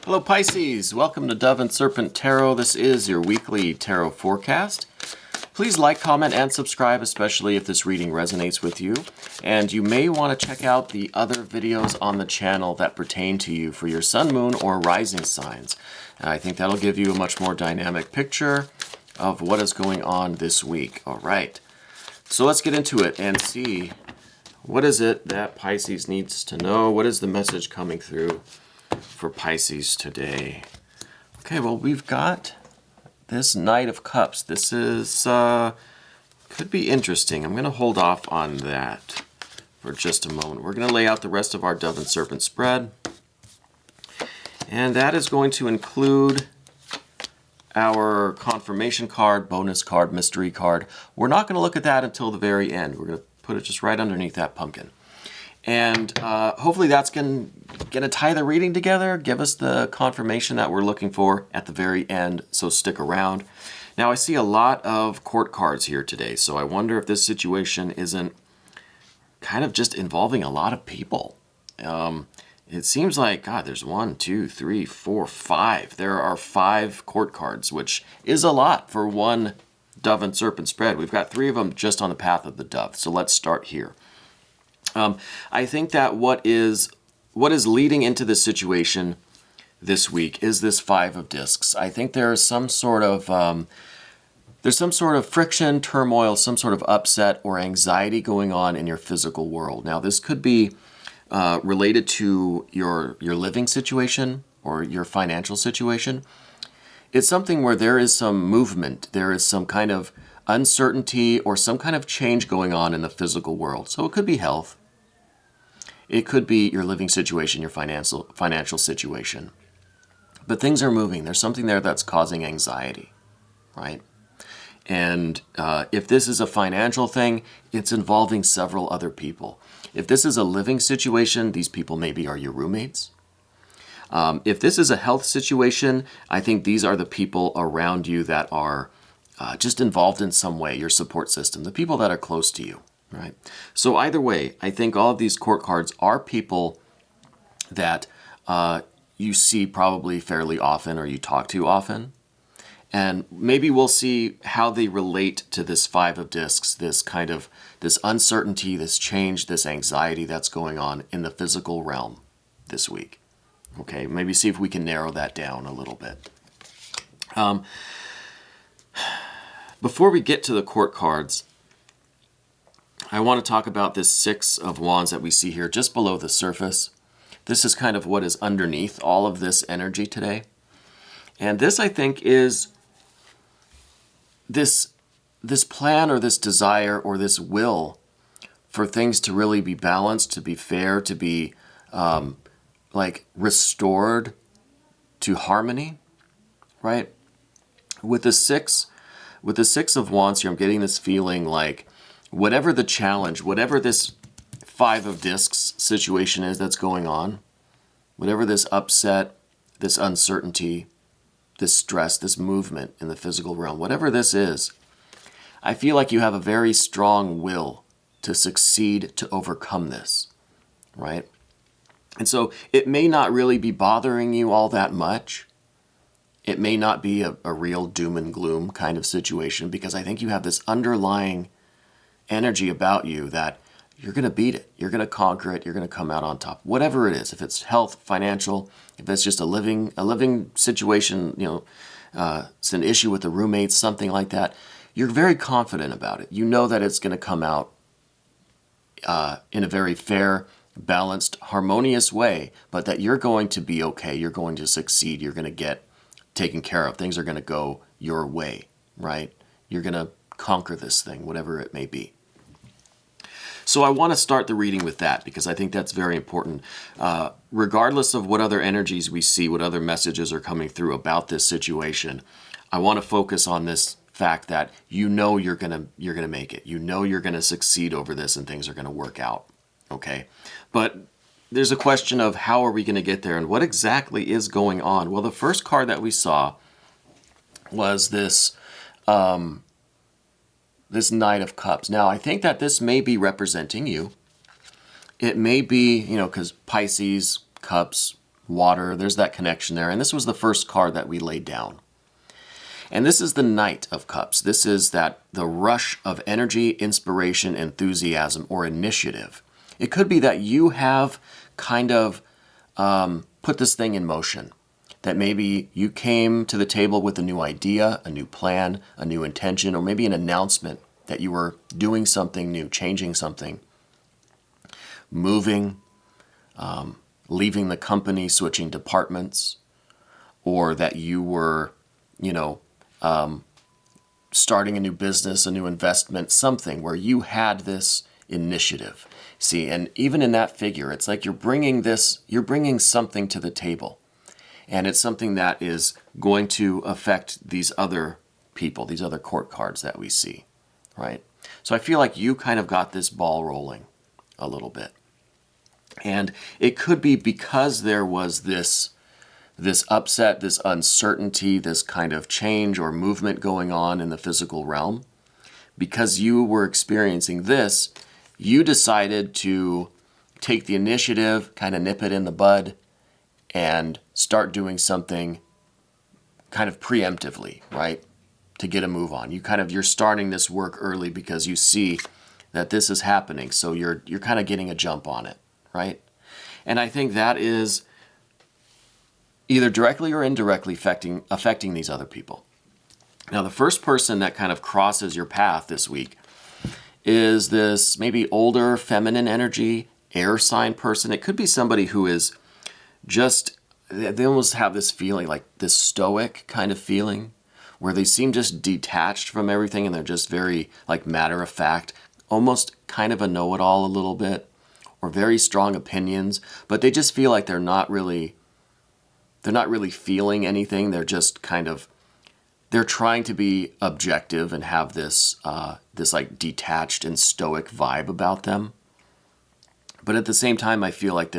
Hello Pisces, welcome to Dove and Serpent Tarot. This is your weekly tarot forecast. Please like, comment, and subscribe, especially if this reading resonates with you. And you may want to check out the other videos on the channel that pertain to you for your sun, moon, or rising signs. And I think that'll give you a much more dynamic picture of what is going on this week. All right, so let's get into it and see what is it that Pisces needs to know. What is the message coming through for Pisces today? Okay, well, we've got this Knight of Cups. This is could be interesting. I'm going to hold off on that for just a moment. We're going to lay out the rest of our Dove and Serpent spread, and that is going to include our confirmation card, bonus card, mystery card. We're not going to look at that until the very end. We're going to put it just right underneath that pumpkin. And hopefully that's going to tie the reading together, give us the confirmation that we're looking for at the very end, so stick around. Now, I see a lot of court cards here today, so I wonder if this situation isn't kind of just involving a lot of people. It seems like, God, there's 1, 2, 3, 4, 5. There are 5 court cards, which is a lot for one Dove and Serpent spread. We've got 3 of them just on the path of the Dove, so let's start here. I think that what is leading into this situation this week is this 5 of Discs. I think there is some sort of friction, turmoil, some sort of upset or anxiety going on in your physical world. Now, this could be related to your living situation or your financial situation. It's something where there is some movement, there is some kind of uncertainty or some kind of change going on in the physical world. So it could be health. It could be your living situation, your financial situation. But things are moving. There's something there that's causing anxiety, right? And if this is a financial thing, it's involving several other people. If this is a living situation, these people maybe are your roommates. If this is a health situation, I think these are the people around you that are just involved in some way, your support system, the people that are close to you, right? So either way, I think all of these court cards are people that you see probably fairly often or you talk to often. And maybe we'll see how they relate to this 5 of Discs, this uncertainty, this change, this anxiety that's going on in the physical realm this week. Okay, maybe see if we can narrow that down a little bit. Before we get to the court cards, I want to talk about this 6 of Wands that we see here just below the surface. This is kind of what is underneath all of this energy today. And this, I think, is this plan or this desire or this will for things to really be balanced, to be fair, to be restored to harmony, right? With the 6 of Wands here, I'm getting this feeling like whatever the challenge, whatever this 5 of Discs situation is that's going on, whatever this upset, this uncertainty, this stress, this movement in the physical realm, whatever this is, I feel like you have a very strong will to succeed, to overcome this, right? And so it may not really be bothering you all that much. It may not be a real doom and gloom kind of situation, because I think you have this underlying energy about you that you're going to beat it. You're going to conquer it. You're going to come out on top. Whatever it is, if it's health, financial, if it's just a living situation, it's an issue with the roommates, something like that, you're very confident about it. You know that it's going to come out in a very fair, balanced, harmonious way, but that you're going to be okay. You're going to succeed. You're going to get taken care of. Things are going to go your way, right? You're going to conquer this thing, whatever it may be. So I want to start the reading with that, because I think that's very important. Regardless of what other energies we see, what other messages are coming through about this situation, I want to focus on this fact that you're gonna make it. You're gonna succeed over this, and things are gonna work out. Okay, but there's a question of how are we going to get there and what exactly is going on. Well, the first card that we saw was this this Knight of Cups. Now, I think that this may be representing you. It may be, because Pisces, Cups, water. There's that connection there. And this was the first card that we laid down. And this is the Knight of Cups. This is the rush of energy, inspiration, enthusiasm, or initiative. It could be that you have kind of put this thing in motion. That maybe you came to the table with a new idea, a new plan, a new intention, or maybe an announcement that you were doing something new, changing something, moving, leaving the company, switching departments, or that you were, starting a new business, a new investment, something where you had this initiative. See, and even in that figure, it's like you're bringing something to the table. And it's something that is going to affect these other people, these other court cards that we see, right? So I feel like you kind of got this ball rolling a little bit. And it could be because there was this upset, this uncertainty, this kind of change or movement going on in the physical realm. Because you were experiencing this, you decided to take the initiative, kind of nip it in the bud, and start doing something kind of preemptively, right? To get a move on. You're starting this work early because you see that this is happening. So you're kind of getting a jump on it, right? And I think that is either directly or indirectly affecting these other people. Now, the first person that kind of crosses your path this week is this maybe older feminine energy, air sign person. It could be somebody who is they almost have this feeling, like this stoic kind of feeling, where they seem just detached from everything and they're just very like matter of fact, almost kind of a know-it-all a little bit, or very strong opinions, but they just feel like they're not really feeling anything. They're just they're trying to be objective and have this like detached and stoic vibe about them. But at the same time, I feel like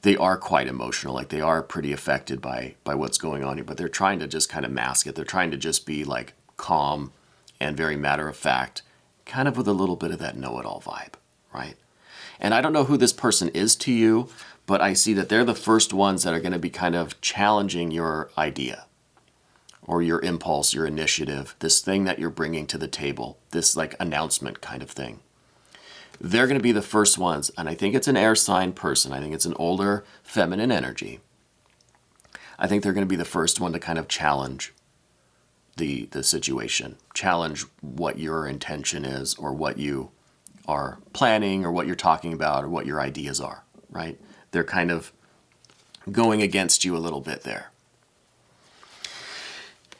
they are quite emotional, like they are pretty affected by what's going on here, but they're trying to just kind of mask it. They're trying to just be like calm and very matter of fact, kind of with a little bit of that know-it-all vibe, right? And I don't know who this person is to you, but I see that they're the first ones that are going to be kind of challenging your idea or your impulse, your initiative, this thing that you're bringing to the table, this like announcement kind of thing. They're going to be the first ones, and I think it's an air sign person. I think it's an older feminine energy. I think they're going to be the first one to kind of challenge the situation, challenge what your intention is or what you are planning or what you're talking about or what your ideas are, right? They're kind of going against you a little bit there.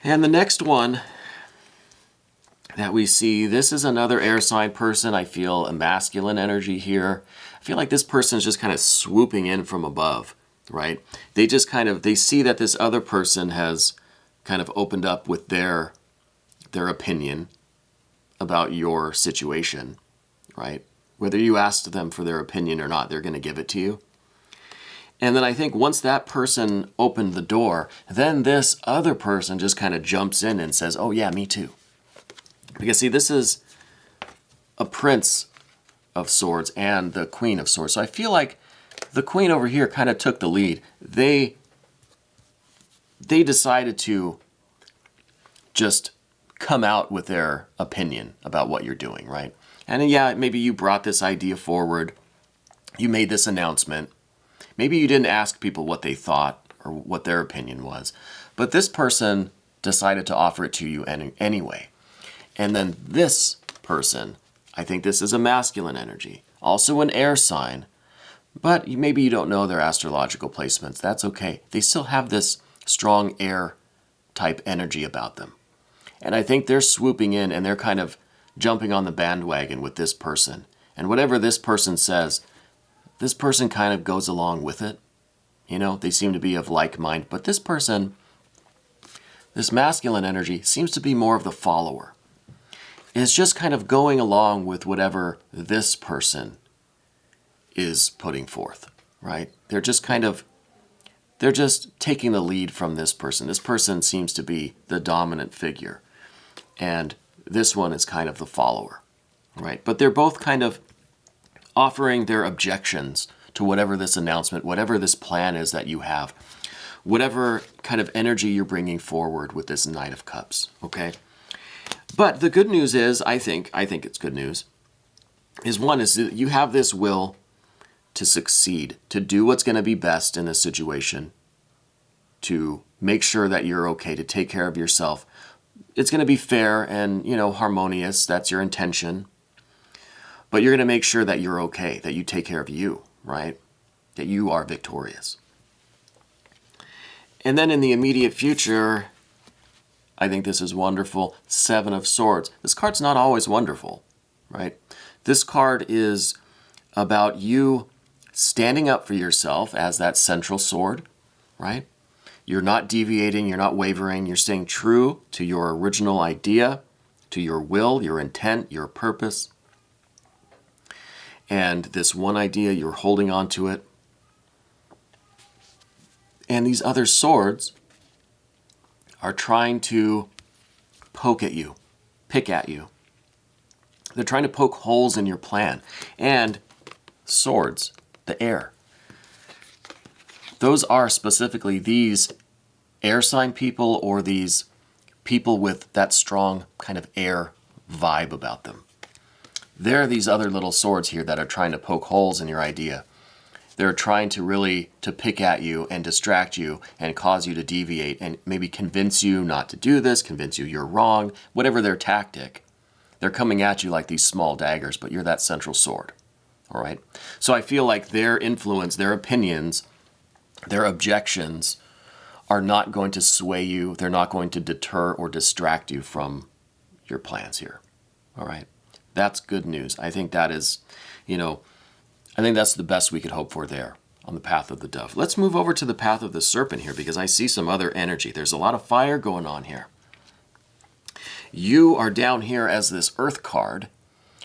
And the next one that we see, this is another air sign person. I feel a masculine energy here. I feel like this person is just kind of swooping in from above, right? They see that this other person has kind of opened up with their opinion about your situation, right? Whether you asked them for their opinion or not, they're going to give it to you. And then I think once that person opened the door, then this other person just kind of jumps in and says, oh yeah, me too. Because see, this is a Prince of Swords and the Queen of Swords. So I feel like the Queen over here kind of took the lead. They decided to just come out with their opinion about what you're doing, right? And yeah, maybe you brought this idea forward. You made this announcement. Maybe you didn't ask people what they thought or what their opinion was. But this person decided to offer it to you anyway. And then this person, I think this is a masculine energy, also an air sign, but maybe you don't know their astrological placements. That's okay. They still have this strong air type energy about them. And I think they're swooping in and they're kind of jumping on the bandwagon with this person. And whatever this person says, this person kind of goes along with it. They seem to be of like mind, but this person, this masculine energy seems to be more of the follower. It's just kind of going along with whatever this person is putting forth, right? They're just taking the lead from this person. This person seems to be the dominant figure, and this one is kind of the follower, right? But they're both kind of offering their objections to whatever this announcement, whatever this plan is that you have, whatever kind of energy you're bringing forward with this Knight of Cups, okay? But the good news is, I think it's good news, is one is that you have this will to succeed, to do what's going to be best in this situation, to make sure that you're okay, to take care of yourself. It's going to be fair and, harmonious. That's your intention. But you're going to make sure that you're okay, that you take care of you, right? That you are victorious. And then in the immediate future, I think this is wonderful. Seven of Swords. This card's not always wonderful, right? This card is about you standing up for yourself as that central sword, right? You're not deviating, you're not wavering, you're staying true to your original idea, to your will, your intent, your purpose. And this one idea, you're holding on to it. And these other swords are trying to poke at you, pick at you. They're trying to poke holes in your plan. And swords, the air. Those are specifically these air sign people or these people with that strong kind of air vibe about them. There are these other little swords here that are trying to poke holes in your idea. They're trying to really to pick at you and distract you and cause you to deviate and maybe convince you not to do this, convince you you're wrong, whatever their tactic. They're coming at you like these small daggers, but you're that central sword. All right? So I feel like their influence, their opinions, their objections are not going to sway you. They're not going to deter or distract you from your plans here. All right? That's good news. I think that is, I think that's the best we could hope for there on the path of the dove. Let's move over to the path of the serpent here because I see some other energy. There's a lot of fire going on here. You are down here as this earth card.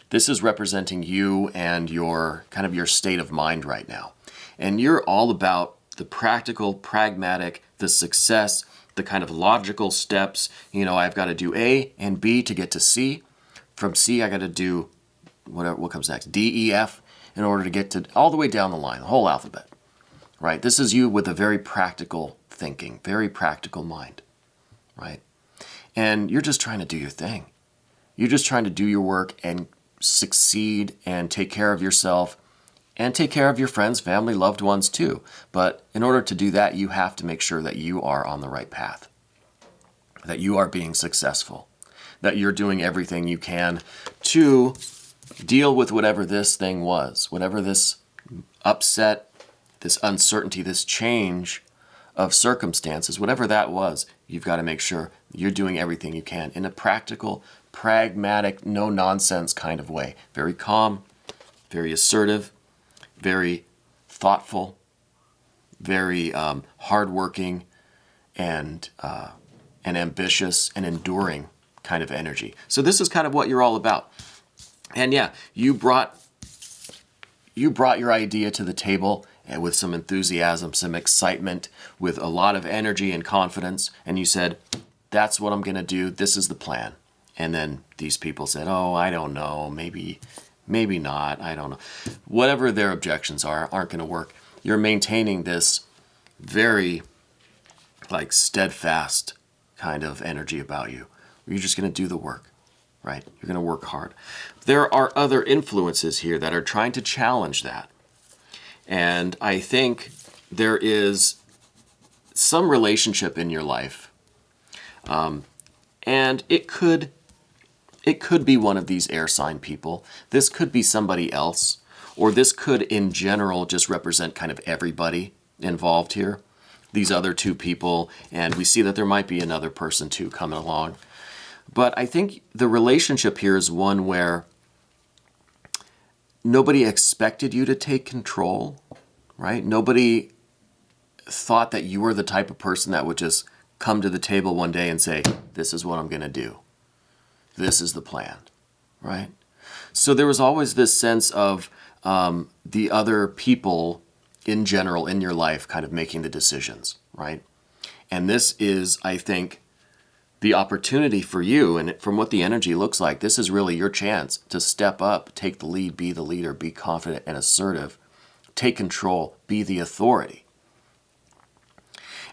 This is representing you and your kind of your state of mind right now. And you're all about the practical, pragmatic, the success, the kind of logical steps. I've got to do A and B to get to C. From C, I got to do what comes next, D, E, F, in order to get to all the way down the line, the whole alphabet, right? This is you with a very practical thinking, very practical mind, right? And you're just trying to do your thing. You're just trying to do your work and succeed and take care of yourself and take care of your friends, family, loved ones too. But in order to do that, you have to make sure that you are on the right path, that you are being successful, that you're doing everything you can to deal with whatever this thing was, whatever this upset, this uncertainty, this change of circumstances, whatever that was, you've got to make sure you're doing everything you can in a practical, pragmatic, no-nonsense kind of way. Very calm, very assertive, very thoughtful, very hardworking, and ambitious and enduring kind of energy. So this is kind of what you're all about. And yeah, you brought your idea to the table and with some enthusiasm, some excitement, with a lot of energy and confidence, and you said, that's what I'm going to do, this is the plan. And then these people said, oh, I don't know, maybe not, I don't know. Whatever their objections aren't going to work. You're maintaining this very steadfast kind of energy about you. You're just going to do the work, right? You're going to work hard. There are other influences here that are trying to challenge that. And I think there is some relationship in your life, and it could be one of these air sign people. This could be somebody else, or this could in general just represent kind of everybody involved here. These other two people, and we see that there might be another person too coming along. But I think the relationship here is one where nobody expected you to take control, right? Nobody thought that you were the type of person that would just come to the table one day and say, this is what I'm going to do. This is the plan, right? So there was always this sense of the other people in general in your life kind of making the decisions, right? And this is, I think, the opportunity for you, and from what the energy looks like, this is really your chance to step up, take the lead, be the leader, be confident and assertive, take control, be the authority.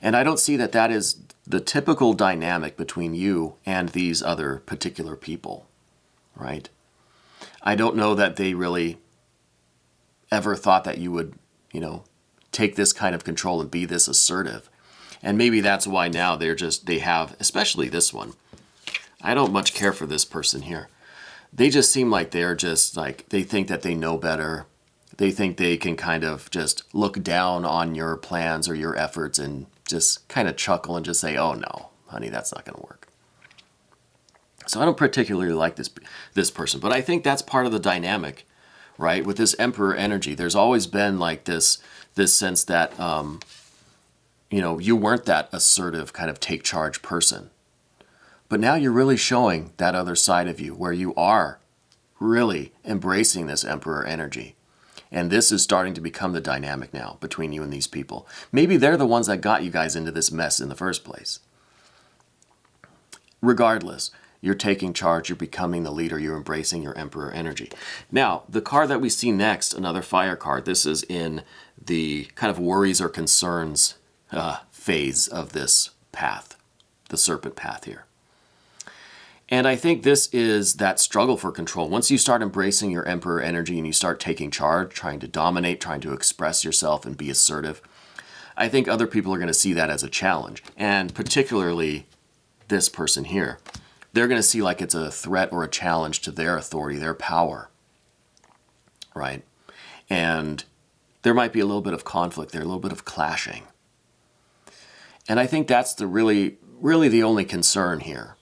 And I don't see that that is the typical dynamic between you and these other particular people, right? I don't know that they really ever thought that you would, take this kind of control and be this assertive. And maybe that's why now they have, especially this one. I don't much care for this person here. They just seem like they're just like, they think that they know better. They think they can kind of just look down on your plans or your efforts and just kind of chuckle and just say, oh no, honey, that's not going to work. So I don't particularly like this person, but I think that's part of the dynamic, right? With this Emperor energy, there's always been like this sense that, you weren't that assertive kind of take charge person. But now you're really showing that other side of you where you are really embracing this Emperor energy. And this is starting to become the dynamic now between you and these people. Maybe they're the ones that got you guys into this mess in the first place. Regardless, you're taking charge, you're becoming the leader, you're embracing your Emperor energy. Now, the card that we see next, another fire card, this is in the kind of worries or concerns phase of this path, the Serpent path here. And I think this is that struggle for control. Once you start embracing your Emperor energy and you start taking charge, trying to dominate, trying to express yourself and be assertive, I think other people are going to see that as a challenge. And particularly this person here. They're going to see like it's a threat or a challenge to their authority, their power, right? And there might be a little bit of conflict there, a little bit of clashing. And I think that's the really the only concern here.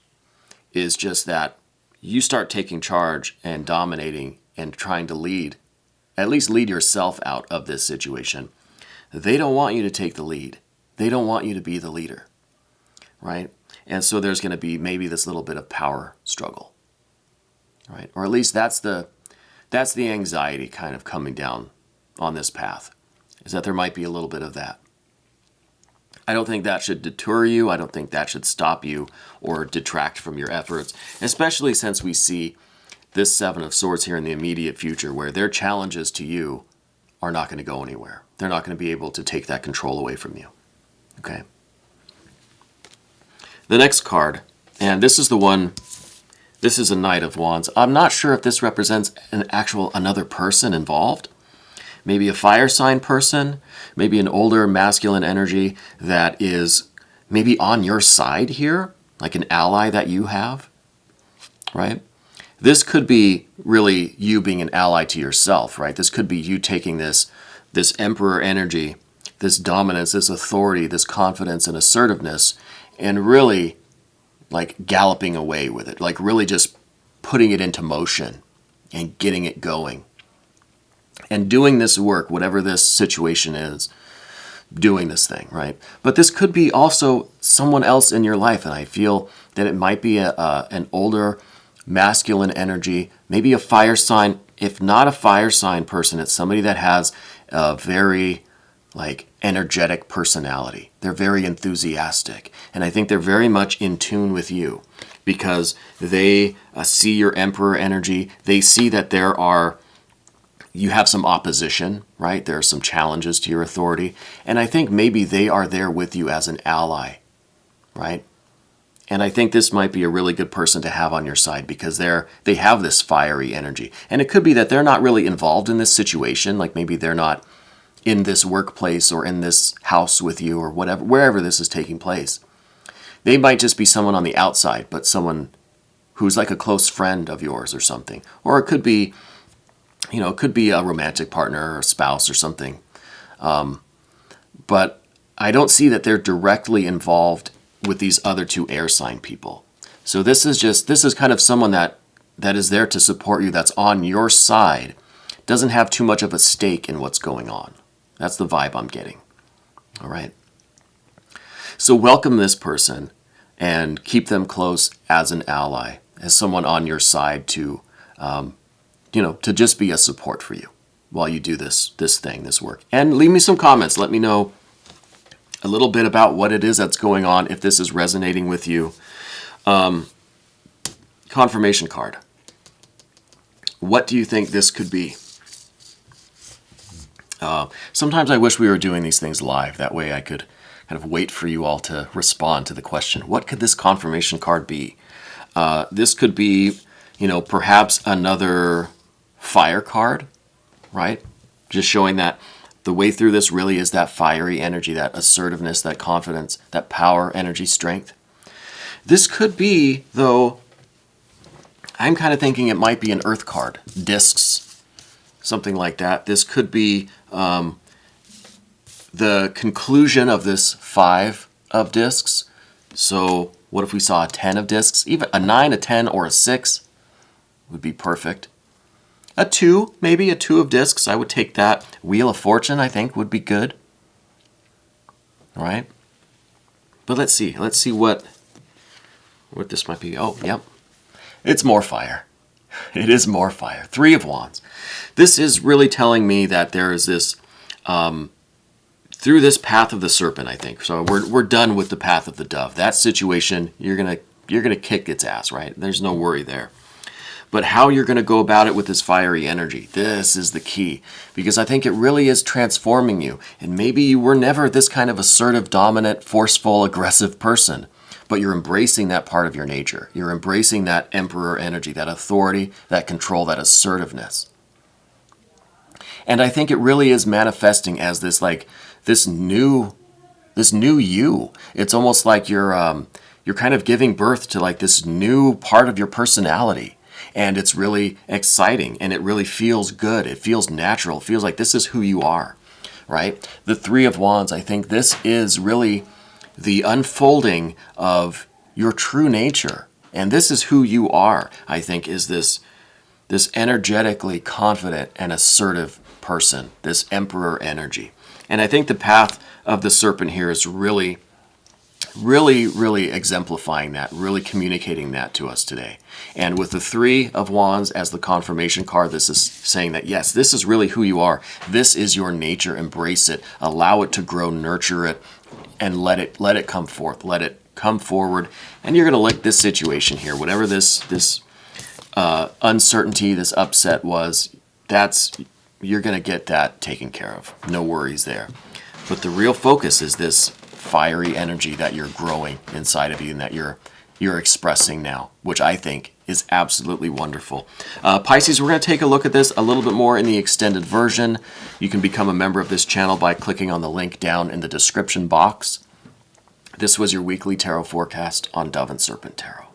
Is just that you start taking charge and dominating and trying to lead, at least lead yourself out of this situation. They don't want you to take the lead. They don't want you to be the leader, right? And so there's going to be maybe this little bit of power struggle, right? Or at least that's the anxiety kind of coming down on this path, is that there might be a little bit of that. I don't think that should deter you. I don't think that should stop you or detract from your efforts, especially since we see this Seven of Swords here in the immediate future where their challenges to you are not going to go anywhere. They're not going to be able to take that control away from you. Okay. The next card, and this is the one, this is a Knight of Wands. I'm not sure if this represents another person involved. Maybe a fire sign person, maybe an older masculine energy that is maybe on your side here, like an ally that you have, right? This could be really you being an ally to yourself, right? This could be you taking this Emperor energy, this dominance, this authority, this confidence and assertiveness, and really like galloping away with it, like really just putting it into motion and getting it going. And doing this work, whatever this situation is, doing this thing, right? But this could be also someone else in your life, and I feel that it might be an older masculine energy, maybe a fire sign. If not a fire sign person, it's somebody that has a very energetic personality. They're very enthusiastic, and I think they're very much in tune with you because they see your Emperor energy. They see that you have some opposition, right? There are some challenges to your authority. And I think maybe they are there with you as an ally, right? And I think this might be a really good person to have on your side because they have this fiery energy. And it could be that they're not really involved in this situation. Like maybe they're not in this workplace or in this house with you or whatever, wherever this is taking place. They might just be someone on the outside, but someone who's like a close friend of yours or something. Or it could be it could be a romantic partner or a spouse or something. But I don't see that they're directly involved with these other two air sign people. So this is kind of someone that is there to support you, that's on your side, doesn't have too much of a stake in what's going on. That's the vibe I'm getting. All right. So welcome this person and keep them close as an ally, as someone on your side to just be a support for you while you do this work. And leave me some comments. Let me know a little bit about what it is that's going on, if this is resonating with you. Confirmation card. What do you think this could be? Sometimes I wish we were doing these things live. That way I could kind of wait for you all to respond to the question, what could this confirmation card be? This could be, perhaps another fire card, right? Just showing that the way through this really is that fiery energy, that assertiveness, that confidence, that power, energy, strength. This could be, though, I'm kind of thinking it might be an earth card, discs, something like that. This could be the conclusion of this 5 of discs. So what if we saw a 10 of discs? Even a 9, a 10, or a 6 would be perfect. A 2, maybe a 2 of discs. I would take that. Wheel of Fortune, I think, would be good. All right. But let's see. Let's see what this might be. Oh, yep. It's more fire. It is more fire. 3 of Wands. This is really telling me that there is this, through this path of the serpent, I think. So we're done with the path of the dove. That situation, you're gonna kick its ass, right? There's no worry there. But how you're going to go about it with this fiery energy, this is the key. Because I think it really is transforming you. And maybe you were never this kind of assertive, dominant, forceful, aggressive person. But you're embracing that part of your nature. You're embracing that emperor energy, that authority, that control, that assertiveness. And I think it really is manifesting as this new you. It's almost like you're kind of giving birth to like this new part of your personality. And it's really exciting, and it really feels good. It feels natural. It feels like this is who you are, right? The 3 of Wands, I think this is really the unfolding of your true nature. And this is who you are, I think, is this energetically confident and assertive person, this emperor energy. And I think the path of the serpent here is really exemplifying that, really communicating that to us today. And with the 3 of Wands as the confirmation card, this is saying that, yes, this is really who you are. This is your nature. Embrace it. Allow it to grow, nurture it, and let it come forth. Let it come forward. And you're going to like this situation here. Whatever this uncertainty, this upset was, you're going to get that taken care of. No worries there. But the real focus is this fiery energy that you're growing inside of you and that you're expressing now, which I think is absolutely wonderful. Pisces, we're going to take a look at this a little bit more in the extended version. You can become a member of this channel by clicking on the link down in the description box. This was your weekly tarot forecast on Dove and Serpent Tarot.